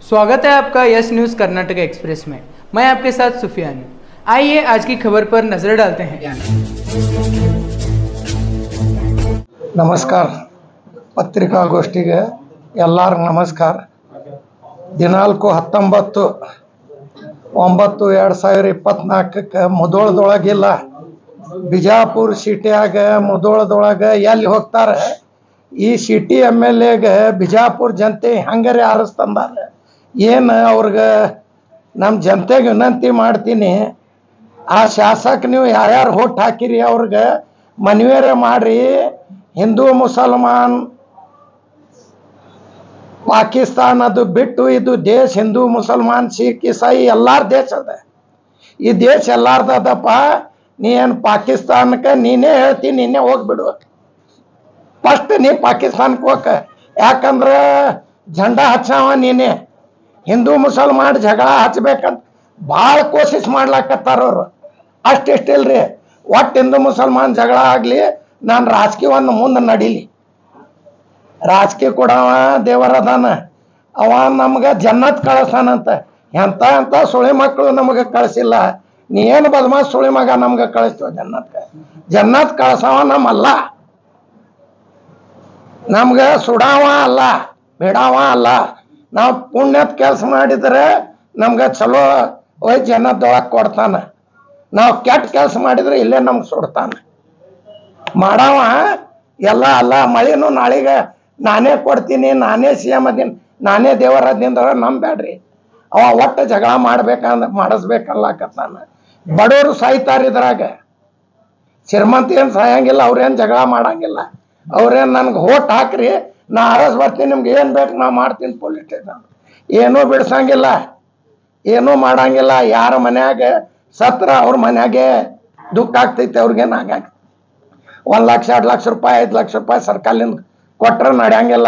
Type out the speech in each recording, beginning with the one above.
स्वागत है आपका यस न्यूज़ कर्नाटक एक्सप्रेस में। मैं आपके साथ सुफियान हूं। आइए आज की खबर पर नजर डालते हैं। नमस्कार पत्रिकाಗೋಷ್ಠಿಗೆ ಎಲ್ಲರಿಗೂ ನಮಸ್ಕಾರ। ದಿನಾಂಕ 19/9/2024 ಮುಧೋಳದೊಳಗಿಲ್ಲ ಬಿಜಾಪುರ ಸಿಟಿಯಾಗ ಮುಧೋಳದೊಳಗೆ ಎಲ್ಲಿ ಹೋಗ್ತಾರೆ ಈ ಸಿಟಿ MLAಗೆ ಬಿಜಾಪುರ ಜನತೆ ಹಂಗರೆ ಆರಿಸ್ತಂದಾರೆ ಏನು ಅವ್ರಿಗೆ ನಮ್ಮ ಜನತೆಗೆ ವಿನಂತಿ ಮಾಡ್ತೀನಿ ಆ ಶಾಸಕ ನೀವು ಯಾರ್ಯಾರು ಹೋಟ್ ಹಾಕಿರಿ ಅವ್ರಿಗೆ ಮನವಿಯರೆ ಮಾಡ್ರಿ ಹಿಂದೂ ಮುಸಲ್ಮಾನ್ ಪಾಕಿಸ್ತಾನ ಅದು ಬಿಟ್ಟು ಇದು ದೇಶ ಹಿಂದೂ ಮುಸಲ್ಮಾನ್ ಸಿಖ್ ಇಸಾಯಿ ಎಲ್ಲಾರ ದೇಶ ಅದ ಈ ದೇಶ ಎಲ್ಲಾರ್ದದಪ್ಪ ನೀ ಏನು ಪಾಕಿಸ್ತಾನಕ್ಕೆ ನೀನೇ ಹೇಳ್ತೀನಿ ನೀನೇ ಹೋಗ್ಬಿಡು ಫಸ್ಟ್ ನೀ ಪಾಕಿಸ್ತಾನಕ್ಕೆ ಹೋಗ ಯಾಕಂದ್ರೆ झंडा ಹಚ್ಚಾವ ನೀನೇ ಹಿಂದೂ ಮುಸಲ್ಮಾನ್ ಜಗಳ ಹಚ್ಚಬೇಕಂತ ಭಾಳ ಕೋಶಿಶ್ ಮಾಡ್ಲಾಕತ್ತಾರ ಅವರು ಅಷ್ಟಿಷ್ಟಿಲ್ರಿ ಒಟ್ಟು ಹಿಂದೂ ಮುಸಲ್ಮಾನ್ ಜಗಳ ಆಗಲಿ ನಾನು ರಾಜಕೀಯವನ್ನು ಮುಂದೆ ನಡೀಲಿ ರಾಜಕೀಯ ಕೊಡವ ದೇವರದಾನ ಅವ ನಮ್ಗೆ ಜನ್ನತ್ ಕಳಿಸ್ತಾನಂತ ಎಂತ ಸುಳಿ ಮಕ್ಕಳು ನಮಗೆ ಕಳಿಸಿಲ್ಲ ನೀ ಏನು ಬದಮಾಸ್ ಸುಳಿ ಮಗ ನಮ್ಗೆ ಕಳಿಸ್ತೇವೆ ಜನ್ನತ್ ಕಳ್ಸವ ನಮ್ಮಲ್ಲ ನಮ್ಗೆ ಸುಡಾವ ಅಲ್ಲ ಬಿಡಾವ ಅಲ್ಲ ನಾವು ಪುಣ್ಯದ ಕೆಲಸ ಮಾಡಿದ್ರೆ ನಮ್ಗೆ ಚಲೋ ಹೋಯ್ ಜನ್ನದೊಳಗೆ ಕೊಡ್ತಾನೆ ನಾವು ಕೆಟ್ಟ ಕೆಲಸ ಮಾಡಿದ್ರೆ ಇಲ್ಲೇ ನಮ್ಗೆ ಸುಡ್ತಾನೆ ಮಾಡವ ಎಲ್ಲ ಅಲ್ಲ ಮಳೆನೂ ನಾಳೆಗೆ ನಾನೇ ಕೊಡ್ತೀನಿ ನಾನೇ CM ಅದೀನಿ ನಾನೇ ದೇವರದಿಂದ ನಂಬೇಡ್ರಿ ಅವ ಒಟ್ಟು ಜಗಳ ಮಾಡಿಸ್ಬೇಕಲ್ಲಕತ್ತಾನ ಬಡವರು ಸಾಯ್ತಾರೆ ಇದ್ರಾಗ ಶ್ರೀಮಂತ ಏನು ಸಾಯಂಗಿಲ್ಲ ಅವ್ರೇನು ಜಗಳ ಮಾಡಂಗಿಲ್ಲ ಅವ್ರೇನು ನನಗೆ ಹೋಟ್ ಹಾಕ್ರಿ ನಾ ಅರಸ್ ಬರ್ತೀನಿ ನಿಮ್ಗೆ ಏನು ಬೇಕು ನಾ ಮಾಡ್ತೀನಿ ಪೊಲೀಸ್ ಸ್ಟೇಷನ್ ಏನೂ ಬಿಡ್ಸಂಗಿಲ್ಲ ಏನೂ ಮಾಡಂಗಿಲ್ಲ ಯಾರ ಮನ್ಯಾಗ ಸತ್ರ ಅವ್ರ ಮನ್ಯಾಗೆ ದುಃಖ ಆಗ್ತೈತೆ ಅವ್ರಿಗೇನು ಆಗಾಗ 1 ಲಕ್ಷ 2 ಲಕ್ಷ ರೂಪಾಯಿ 5 ಲಕ್ಷ ರೂಪಾಯಿ ಸರ್ಕಾರದಿಂದ ಕೊಟ್ರೆ ನಡೆಯಂಗಿಲ್ಲ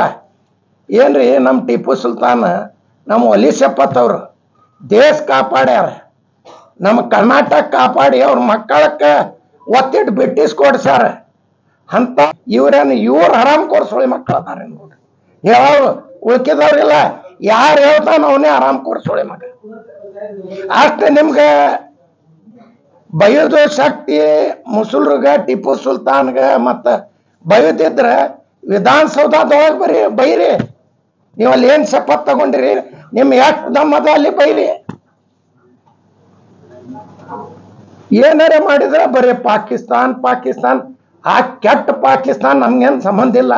ಏನ್ರಿ ನಮ್ಮ ಟಿಪ್ಪು ಸುಲ್ತಾನ್ ನಮ್ಮ ಒಲಿ ಶಪತ್ ಅವರು ದೇಶ ಕಾಪಾಡ್ಯಾರ ನಮ್ಮ ಕರ್ನಾಟಕ ಕಾಪಾಡಿ ಅವ್ರ ಮಕ್ಕಳಕ್ಕೆ ಒತ್ತಿಟ್ಟು ಬ್ರಿಟಿಷ್ ಕೊಡ್ಸ್ಯಾರ ಅಂತ ಇವ್ರು ಆರಾಮ್ ಕೊಡ್ಸೋಳಿ ಮಕ್ಕಳು ಅದಾರೆ ನೋಡ್ರಿ ಹೇಳೋರು ಉಳ್ಕಿದವ್ರಿಲ್ಲ ಯಾರು ಹೇಳ್ತಾನ ಅವನೇ ಆರಾಮ್ ಕೊಡ್ಸೋಳಿ ಮಗ ಅಷ್ಟೇ ನಿಮ್ಗೆ ಬಯೋದು ಶಕ್ತಿ ಮುಸುಲ್ರಿಗೆ ಟಿಪ್ಪು ಸುಲ್ತಾನ್ಗೆ ಮತ್ತು ಬಯೋದಿದ್ರೆ ವಿಧಾನಸೌಧದೊಳಗೆ ಬೈರಿ ನೀವು ಅಲ್ಲಿ ಏನು ಶಪಥ ತಗೊಂಡಿರಿ ನಿಮ್ಮ ಎಷ್ಟು ದಮ್ಮದ ಅಲ್ಲಿ ಬೈರಿ ಏನಾರೇ ಮಾಡಿದ್ರೆ ಬರೀ ಪಾಕಿಸ್ತಾನ್ ಆ ಕೆಟ್ಟ ಪಾಕಿಸ್ತಾನ್ ನಮ್ಗೇನು ಸಂಬಂಧ ಇಲ್ಲ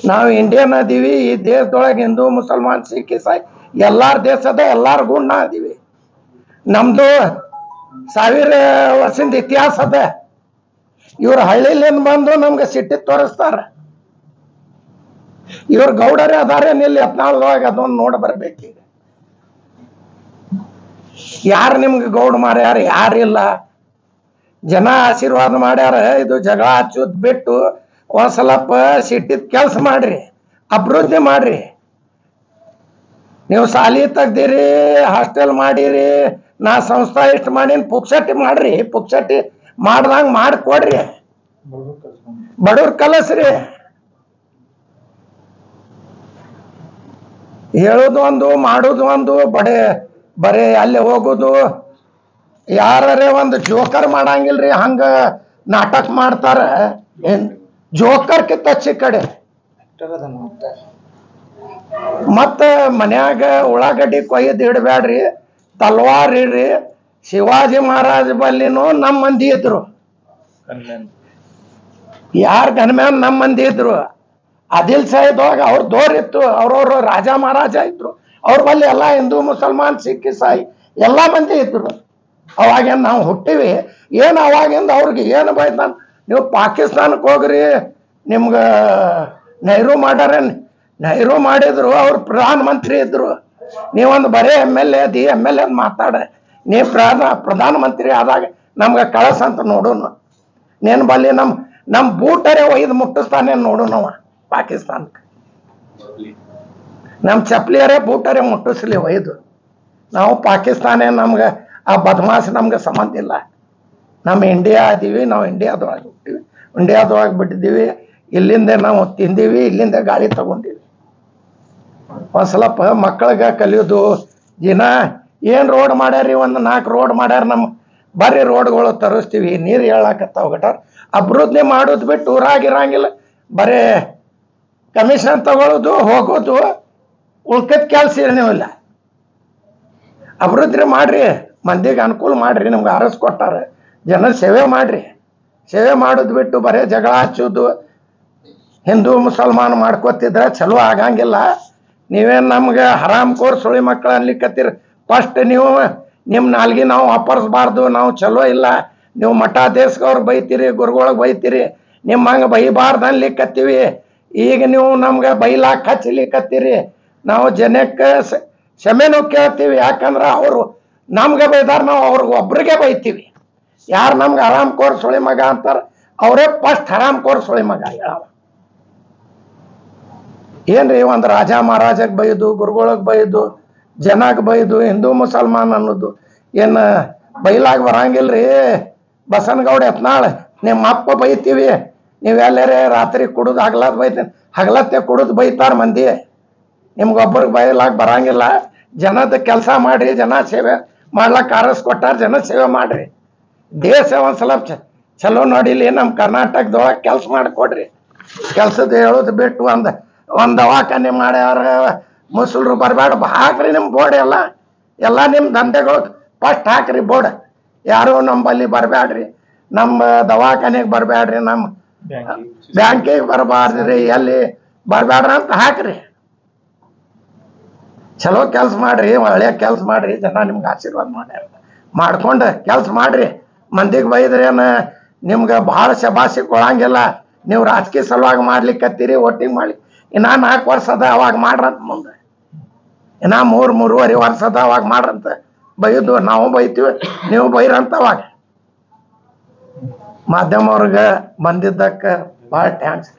ನಾವು ಇಂಡಿಯನ್ ಅದೀವಿ ಈ ದೇಶದೊಳಗೆ ಹಿಂದೂ ಮುಸಲ್ಮಾನ್ ಸಿಖ್ ಇಸಾಯಿ ಎಲ್ಲಾರ ದೇಶದ ಎಲ್ಲಾರ ಗುಣ ಅದೀವಿ ನಮ್ದು 1000 ವರ್ಷದ ಇತಿಹಾಸ ಅದ ಇವ್ರ ಹಳ್ಳಿಲಿಂದ ಬಂದು ನಮ್ಗೆ ಸಿಟ್ಟಿ ತೋರಿಸ್ತಾರ ಇವ್ರ ಗೌಡರೇ ಅದಾರೇನಿಲ್ಲ 14 ಅದೊಂದು ನೋಡಿ ಬರ್ಬೇಕೀಗ ಯಾರು ನಿಮ್ಗೆ ಗೌಡ ಮಾಡ್ಯಾರ ಯಾರಿಲ್ಲ ಜನ ಆಶೀರ್ವಾದ ಮಾಡ್ಯಾರ ಇದು ಜಗಳ ಹಚ್ಚೋದ್ ಬಿಟ್ಟು ಒಂದ್ ಸ್ವಲ್ಪ ಸಿಟ್ಟಿದ ಕೆಲಸ ಮಾಡ್ರಿ ಅಭಿವೃದ್ಧಿ ಮಾಡ್ರಿ ನೀವು ಸಾಲಿ ತೆಗ್ದಿರಿ ಹಾಸ್ಟೆಲ್ ಮಾಡಿರಿ ನಾ ಸಂಸ್ಥಾ ಇಷ್ಟು ಮಾಡೀನಿ ಪುಕ್ಸಟ್ಟಿ ಮಾಡ್ರಿ ಪುಕ್ಸಟ್ಟಿ ಮಾಡ್ದಂಗೆ ಮಾಡಿಕೊಡ್ರಿ ಬಡವ್ರ ಕಲಸ್ರಿ ಹೇಳೋದು ಒಂದು ಮಾಡೋದು ಒಂದು ಬರೇ ಅಲ್ಲಿ ಹೋಗೋದು ಯಾರೇ ಒಂದು ಜೋಕರ್ ಮಾಡಂಗಿಲ್ರಿ ಹಂಗ ನಾಟಕ ಮಾಡ್ತಾರ ಏನ್ ಜೋಕರ್ ಕಿತ್ತಚ್ಚಿ ಕಡೆ ಮತ್ತೆ ಮನ್ಯಾಗ ಉಳ್ಳಾಗಡ್ಡಿ ಕೊಯ್ದು ಇಡಬೇಡ್ರಿ ತಲ್ವಾರ್ ಇಡ್ರಿ ಶಿವಾಜಿ ಮಹಾರಾಜ ಬಲ್ಲಿನೂ ನಮ್ಮ ಮಂದಿ ಇದ್ರು ಯಾರ ಗನ್ಮ್ಯಾನ್ ನಮ್ಮ ಮಂದಿ ಇದ್ರು ಆದಿಲ್ ಸಾಹಿಬ್ವಾಗ ಅವ್ರ ದೋರ್ ಇತ್ತು ಅವ್ರವ್ರು ರಾಜ ಮಹಾರಾಜ ಇದ್ರು ಅವ್ರ ಬಲ್ಲಿ ಎಲ್ಲ ಹಿಂದೂ ಮುಸಲ್ಮಾನ್ ಸಿಖ್ ಇಸಾಯಿ ಎಲ್ಲ ಮಂದಿ ಇದ್ರು ಅವಾಗೇನು ನಾವು ಹುಟ್ಟಿವಿ ಏನು ಅವಾಗಿಂದ ಅವ್ರಿಗೆ ಏನು ಬೈತಾನ ನೀವು ಪಾಕಿಸ್ತಾನಕ್ಕೆ ಹೋಗ್ರಿ ನಿಮ್ಗೆ ನೆಹರು ನೆಹರು ಮಾಡಿದ್ರು ಅವ್ರು ಪ್ರಧಾನಮಂತ್ರಿ ಇದ್ರು ನೀವೊಂದು ಬರೇ MLA ಮಾತಾಡ ನೀ ಪ್ರಧಾನಮಂತ್ರಿ ಆದಾಗ ನಮ್ಗೆ ಕಳಸಂತ ನೋಡೋಣ ನೀನು ಬಲ್ಲಿ ನಮ್ಮ ಬೂಟರೇ ಒಯ್ದು ಮುಟ್ಟಿಸ್ತಾನೆ ನೋಡೋಣವ ಪಾಕಿಸ್ತಾನಕ್ಕೆ ನಮ್ಮ ಚಪ್ಪಲಿಯರೇ ಬೂಟರೇ ಮುಟ್ಟಿಸ್ಲಿ ಒಯ್ದು ನಾವು ಪಾಕಿಸ್ತಾನ ನಮ್ಗೆ ಆ ಬದಮಾಸ್ ನಮ್ಗೆ ಸಂಬಂಧ ಇಲ್ಲ ನಮ್ಮ ಇಂಡಿಯಾ ಅದೀವಿ ನಾವು ಇಂಡಿಯಾದೊಳಗೆ ಹುಟ್ಟಿವಿ ಇಂಡಿಯಾದೊಳಗೆ ಬಿಟ್ಟಿದ್ದೀವಿ ಇಲ್ಲಿಂದ ನಾವು ತಿಂದೀವಿ ಇಲ್ಲಿಂದ ಗಾಳಿ ತಗೊಂಡಿವಿ ಒಂದು ಸ್ವಲ್ಪ ಮಕ್ಕಳಿಗೆ ಕಲಿಯೋದು ದಿನ ಏನು ರೋಡ್ ಮಾಡ್ಯಾರಿ, ಒಂದು 4 ರೋಡ್ ಮಾಡ್ಯಾರ, ನಮ್ಮ ಬರ್ರಿ ರೋಡ್ಗಳು ತರಿಸ್ತೀವಿ, ನೀರು ಹೇಳಾಕತ್ತಾವ ಗಟಾರ ಅಭಿವೃದ್ಧಿ ಮಾಡೋದು ಬಿಟ್ಟು ಊರಾಗಿರಂಗಿಲ್ಲ, ಬರೀ ಕಮಿಷನ್ ತಗೊಳ್ಳೋದು ಹೋಗೋದು, ಉಳ್ಕದ ಕೆಲಸ ಏನೂ ಇಲ್ಲ. ಅಭಿವೃದ್ಧಿ ಮಾಡ್ರಿ, ಮಂದಿಗೆ ಅನುಕೂಲ ಮಾಡ್ರಿ, ನಮ್ಗೆ ಆರಸ್ ಕೊಟ್ಟಾರ, ಜನ ಸೇವೆ ಮಾಡ್ರಿ. ಸೇವೆ ಮಾಡೋದು ಬಿಟ್ಟು ಬರೀ ಜಗಳ ಹಚ್ಚೋದು, ಹಿಂದೂ ಮುಸಲ್ಮಾನ್ ಮಾಡ್ಕೋತಿದ್ರೆ ಚಲೋ ಆಗಂಗಿಲ್ಲ. ನೀವೇನು ನಮ್ಗೆ ಹರಾಮ್ ಕೋರ್ ಸುಳಿ ಮಕ್ಕಳು ಅನ್ಲಿಕ್ಕತ್ತೀರಿ. ಫಸ್ಟ್ ನೀವು ನಿಮ್ಮ ನಾಲ್ಗೆ ನಾವು ವಾಪರ್ಸ್ಬಾರ್ದು, ನಾವು ಚಲೋ ಇಲ್ಲ, ನೀವು ಮಠಾಧೀಶವ್ರು ಬೈತೀರಿ, ಗುರುಗಳಿಗೆ ಬೈತೀರಿ, ನಿಮ್ಮ ಹಂಗೆ ಬೈಬಾರ್ದು ಅನ್ಲಿಕ್ಕತ್ತೀವಿ. ಈಗ ನೀವು ನಮ್ಗೆ ಬೈಲಾಕ್ ಹಚ್ಚಲಿಕ್ಕತ್ತೀರಿ. ನಾವು ಜನಕ್ಕೆ ಕ್ಷಮೆನೂ ಕೇಳ್ತೀವಿ, ಯಾಕಂದ್ರೆ ಅವರು ನಮ್ಗೆ ಬೈದಾರ, ನಾವು ಅವ್ರಿಗೆ ಒಬ್ರಿಗೆ ಬೈತೀವಿ. ಯಾರು ನಮ್ಗೆ ಹರಾಮ್ ಕೋರ್ ಸುಳಿ ಮಗ ಅಂತಾರೆ ಅವರೇ ಫಸ್ಟ್ ಹರಾಮ್ ಕೋರ್ ಸುಳಿ ಮಗ ಹೇಳವ. ಏನ್ರಿ ಒಂದು ರಾಜ ಮಹಾರಾಜಕ್ಕೆ ಬೈದು, ಗುರುಗಳಿಗೆ ಬೈದು, ಜನಕ್ಕೆ ಬೈದು, ಹಿಂದೂ ಮುಸಲ್ಮಾನ್ ಅನ್ನೋದು ಏನು ಬೈಲಾಗ ಬರಂಗಿಲ್ರಿ. ಬಸನಗೌಡ ಯತ್ನಾಳ್, ನಿಮ್ಮ ಅಪ್ಪ ಬೈತೀವಿ, ನೀವೆಲ್ಲರೇ ರಾತ್ರಿ ಕುಡಿದು ಹಗಲತ್ ಬೈತೀನಿ, ಹಗಲತ್ತೆ ಕುಡಿದು ಬೈತಾರ ಮಂದಿ, ನಿಮ್ಗೊಬ್ಬರಿಗೆ ಬೈಲಾಗ ಬರಂಗಿಲ್ಲ. ಜನದ ಕೆಲಸ ಮಾಡ್ರಿ, ಜನ ಸೇವೆ ಮಾಡ್ಲಕ್ಕೆ ಆರಿಸ್ಕೊಟ್ಟಾರ, ಜನ ಸೇವೆ ಮಾಡ್ರಿ. ದೇಶ ಒಂದು ಸ್ವಲ್ಪ ಚಲೋ ನೋಡಿಲಿ, ನಮ್ಮ ಕರ್ನಾಟಕದೊಳಗೆ ಕೆಲಸ ಮಾಡಿಕೊಡ್ರಿ. ಕೆಲಸದ ಹೇಳೋದು ಬಿಟ್ಟು ಒಂದು ದವಾಖಾನೆ ಮಾಡ್ಯಾರ, ಮುಸಲ್ರು ಬರಬೇಡ, ಹಾಕ್ರಿ ನಿಮ್ಮ ಬೋರ್ಡ್, ಎಲ್ಲ ನಿಮ್ಮ ದಂಧೆಗಳು ಫಸ್ಟ್ ಹಾಕ್ರಿ ಬೋರ್ಡ್. ಯಾರು ನಂಬಲ್ಲಿ ಬರಬೇಡ್ರಿ, ನಮ್ಮ ದವಾಖಾನೆಗೆ ಬರಬೇಡ್ರಿ, ನಮ್ಮ ಬ್ಯಾಂಕಿಗೆ ಬರಬಾರ್ದ್ರಿ, ಎಲ್ಲಿ ಬರಬೇಡ್ರಿ ಅಂತ ಹಾಕ್ರಿ. ಚಲೋ ಕೆಲಸ ಮಾಡ್ರಿ, ಒಳ್ಳೆ ಕೆಲಸ ಮಾಡ್ರಿ, ಜನ ನಿಮ್ಗೆ ಆಶೀರ್ವಾದ ಮಾಡ್ಯಾರ. ಮಾಡ್ಕೊಂಡು ಕೆಲಸ ಮಾಡ್ರಿ. ಮಂದಿಗೆ ಬೈದ್ರೇನು ನಿಮ್ಗೆ ಭಾಳ ಶಬಾಸಿ ಕೊಡಂಗಿಲ್ಲ. ನೀವು ರಾಜಕೀಯ ಸಲುವಾಗಿ ಮಾಡ್ಲಿಕ್ಕತ್ತೀರಿ, ವೋಟಿಂಗ್ ಮಾಡ್ಲಿ. ಇನ್ನ 4 ವರ್ಷ ಅದ, ಅವಾಗ ಮಾಡ್ರಂತ. ಮುಂದೆ ಇನ್ನ 3-3.5 ವರ್ಷ ಅದ, ಅವಾಗ ಮಾಡ್ರಂತ. ಬೈದು ನಾವು ಬೈತೀವಿ, ನೀವು ಬೈರಂತ. ಅವಾಗ ಮಾಧ್ಯಮವ್ರಿಗೆ ಬಂದಿದ್ದಕ್ಕೆ ಭಾಳ ಥ್ಯಾಂಕ್ಸ್.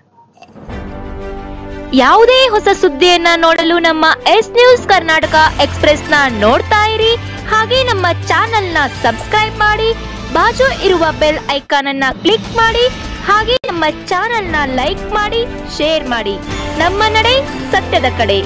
ಯಾವುದೇ ಹೊಸ ಸುದ್ದಿಯನ್ನ ನೋಡಲು ನಮ್ಮ ಎಸ್ ನ್ಯೂಸ್ ಕರ್ನಾಟಕ ಎಕ್ಸ್ಪ್ರೆಸ್ ನ ನೋಡ್ತಾ ಇರಿ. ಹಾಗೆ ನಮ್ಮ ಚಾನೆಲ್ ನ ಸಬ್ಸ್ಕ್ರೈಬ್ ಮಾಡಿ, ಬಾಜು ಇರುವ ಬೆಲ್ ಐಕಾನ್ ಅನ್ನ ಕ್ಲಿಕ್ ಮಾಡಿ. ಹಾಗೆ ನಮ್ಮ ಚಾನೆಲ್ ನ ಲೈಕ್ ಮಾಡಿ, ಶೇರ್ ಮಾಡಿ. ನಮ್ಮ ನಡೆ ಸತ್ಯದ ಕಡೆ.